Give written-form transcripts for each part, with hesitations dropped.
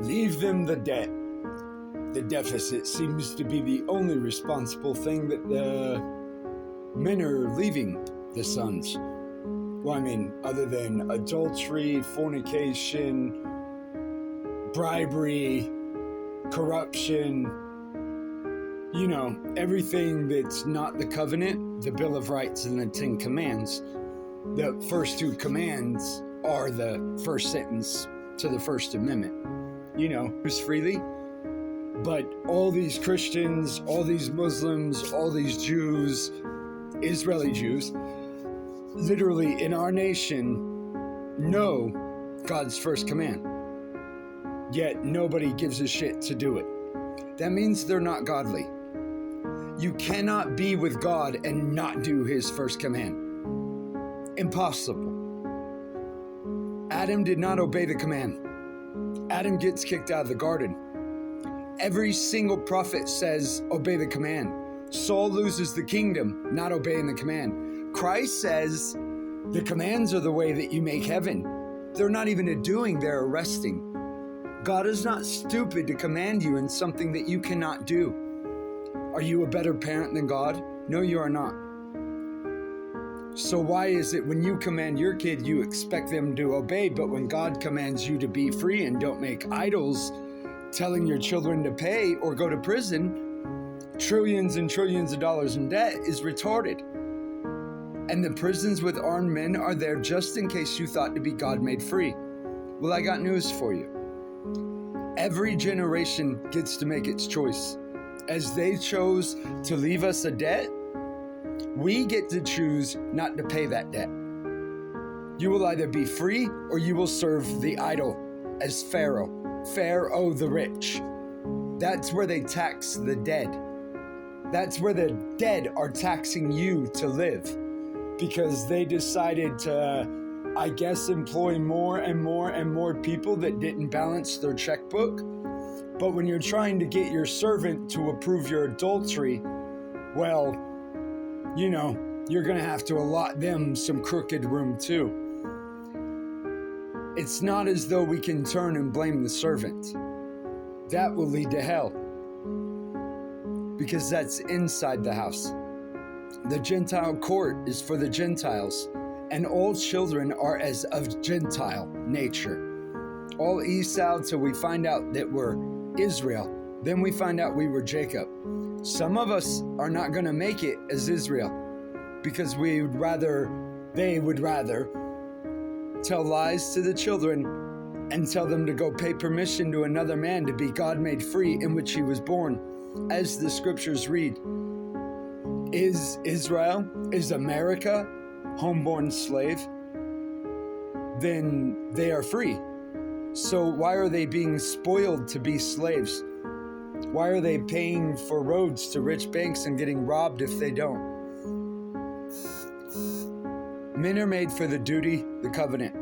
Leave them the debt. The deficit seems to be the only responsible thing that the men are leaving the sons. Well, I mean, other than adultery, fornication, bribery, corruption, you know, everything that's not the covenant, the Bill of Rights, and the 10 Commands. The first 2 commands are the first sentence to the First Amendment. You know, choose freely. But all these Christians, all these Muslims, all these Jews, Israeli Jews, literally in our nation, know God's first command. Yet nobody gives a shit to do it. That means they're not godly. You cannot be with God and not do his first command. Impossible. Adam did not obey the command. Adam gets kicked out of the garden. Every single prophet says, obey the command. Saul loses the kingdom, not obeying the command. Christ says, the commands are the way that you make heaven. They're not even a doing, they're a resting. God is not stupid to command you in something that you cannot do. Are you a better parent than God? No, you are not. So why is it when you command your kid, you expect them to obey, but when God commands you to be free and don't make idols, telling your children to pay or go to prison, trillions and trillions of dollars in debt is retarded. And the prisons with armed men are there just in case you thought to be God made free. Well, I got news for you. Every generation gets to make its choice. As they chose to leave us a debt, we get to choose not to pay that debt. You will either be free or you will serve the idol as Pharaoh the rich. That's where they tax the dead. That's where the dead are taxing you to live, because they decided to, I guess, employ more and more and more people that didn't balance their checkbook. But when you're trying to get your servant to approve your adultery, well, you know, you're going to have to allot them some crooked room too. It's not as though we can turn and blame the servant. That will lead to hell, because that's inside the house. The Gentile court is for the Gentiles, and all children are as of Gentile nature. All Esau till we find out that we're Israel. Then we find out we were Jacob. Some of us are not going to make it as Israel because they would rather tell lies to the children and tell them to go pay permission to another man to be God made free, in which he was born. As the scriptures read, is Israel, is America homeborn slave? Then they are free. So why are they being spoiled to be slaves? Why are they paying for roads to rich banks and getting robbed if they don't? Men are made for the duty, the covenant.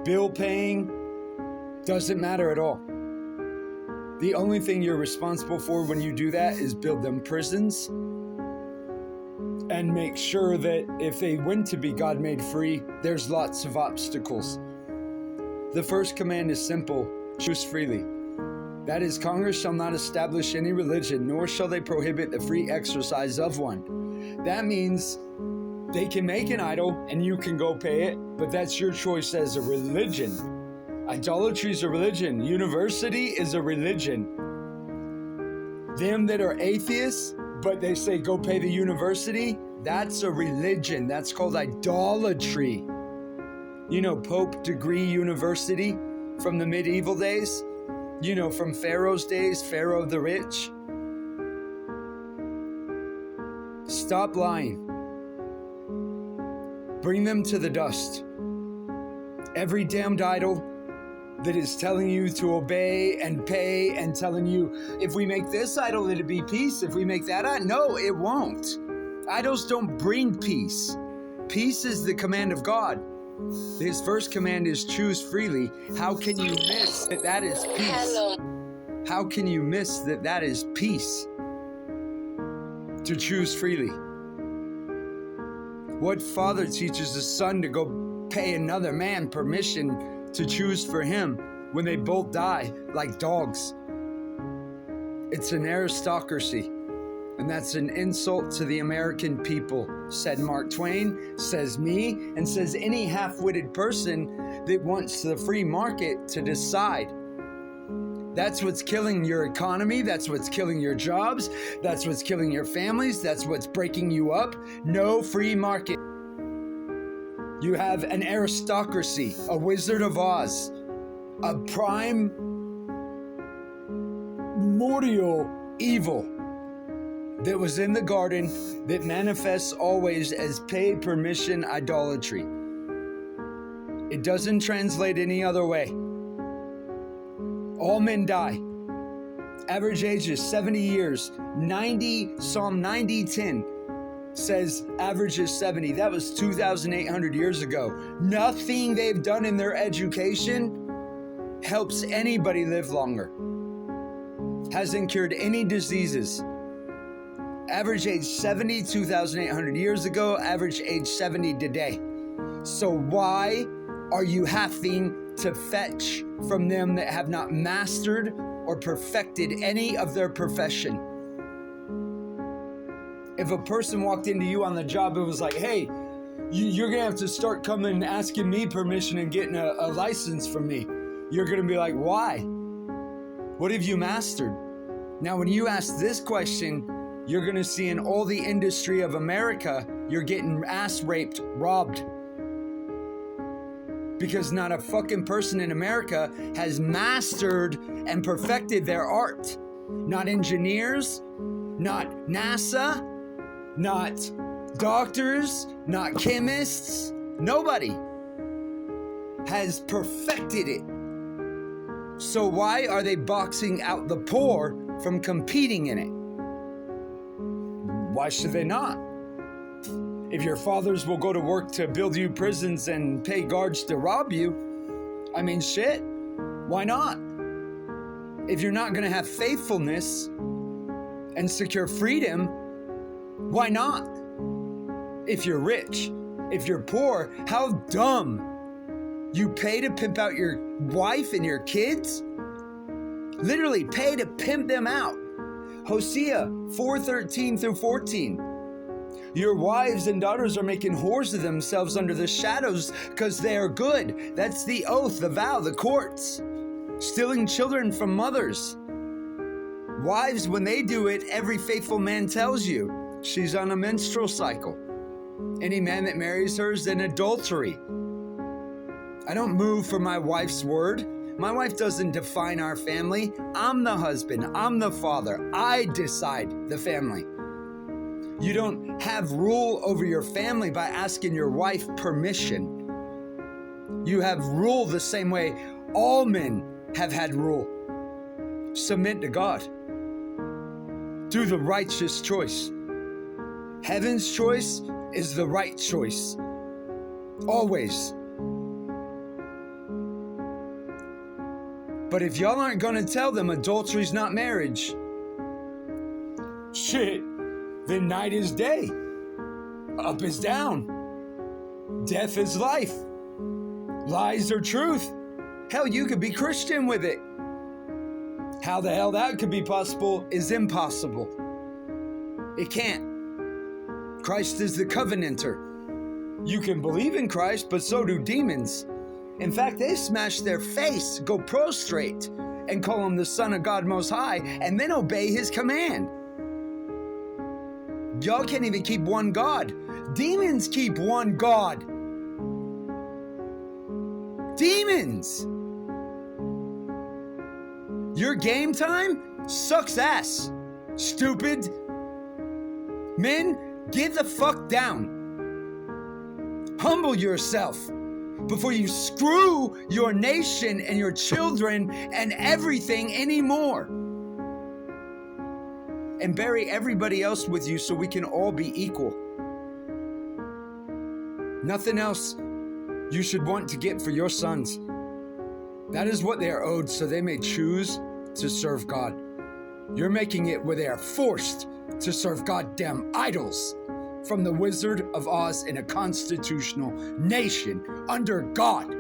Bill paying doesn't matter at all. The only thing you're responsible for when you do that is build them prisons and make sure that if they went to be God made free, there's lots of obstacles. The first command is simple: choose freely. That is, Congress shall not establish any religion, nor shall they prohibit the free exercise of one. That means they can make an idol and you can go pay it, but that's your choice as a religion. Idolatry is a religion. University is a religion. Them that are atheists, but they say go pay the university, that's a religion. That's called idolatry. You know, Pope Degree University from the medieval days? You know, from Pharaoh's days, Pharaoh the rich? Stop lying. Bring them to the dust. Every damned idol that is telling you to obey and pay and telling you, if we make this idol, it'll be peace. If we make that idol, no, it won't. Idols don't bring peace. Peace is the command of God. His first command is choose freely. How can you miss that that is peace? How can you miss that that is peace? To choose freely. What father teaches his son to go pay another man permission to choose for him? when they both die like dogs. It's an aristocracy, and that's an insult to the American people, said Mark Twain, says me, and says any half-witted person that wants the free market to decide. That's what's killing your economy. That's what's killing your jobs. That's what's killing your families. That's what's breaking you up. No free market. You have an aristocracy, a Wizard of Oz, a primordial evil that was in the garden that manifests always as pay permission idolatry. It doesn't translate any other way. All men die. Average age is 70 years. Psalm 90:10 says average is 70. That was 2,800 years ago. Nothing they've done in their education helps anybody live longer. Hasn't cured any diseases. Average age 70, 2,800 years ago. Average age 70 today. So why are you having to fetch from them that have not mastered or perfected any of their profession? If a person walked into you on the job and was like, hey, you're going to have to start coming and asking me permission and getting a license from me, you're going to be like, why? What have you mastered? Now, when you ask this question, you're going to see in all the industry of America, you're getting ass raped, robbed. Because not a fucking person in America has mastered and perfected their art. Not engineers, not NASA, not doctors, not chemists. Nobody has perfected it. So why are they boxing out the poor from competing in it? Why should they not? If your fathers will go to work to build you prisons and pay guards to rob you, I mean, shit, why not? If you're not going to have faithfulness and secure freedom, why not? If you're rich, if you're poor, how dumb. You pay to pimp out your wife and your kids? Literally pay to pimp them out. Hosea 4:13 through 14. Your wives and daughters are making whores of themselves under the shadows because they are good. That's the oath, the vow, the courts. Stealing children from mothers. Wives, when they do it, every faithful man tells you she's on a menstrual cycle. Any man that marries her is in adultery. I don't move for my wife's word. My wife doesn't define our family. I'm the husband. I'm the father. I decide the family. You don't have rule over your family by asking your wife permission. You have rule the same way all men have had rule. Submit to God. Do the righteous choice. Heaven's choice is the right choice. Always. But if y'all aren't going to tell them adultery's not marriage, shit, then night is day, up is down, death is life, lies are truth. Hell, you could be Christian with it. How the hell that could be possible is impossible. It can't. Christ is the covenanter. You can believe in Christ, but so do demons. In fact, they smash their face, go prostrate, and call him the Son of God Most High, and then obey his command. Y'all can't even keep one God. Demons keep one God. Demons! Your game time sucks ass. Stupid. Men, get the fuck down. Humble yourself before you screw your nation and your children and everything anymore. And bury everybody else with you so we can all be equal. Nothing else you should want to get for your sons. That is what they are owed, so they may choose to serve God. You're making it where they are forced to serve goddamn idols from the Wizard of Oz in a constitutional nation under God.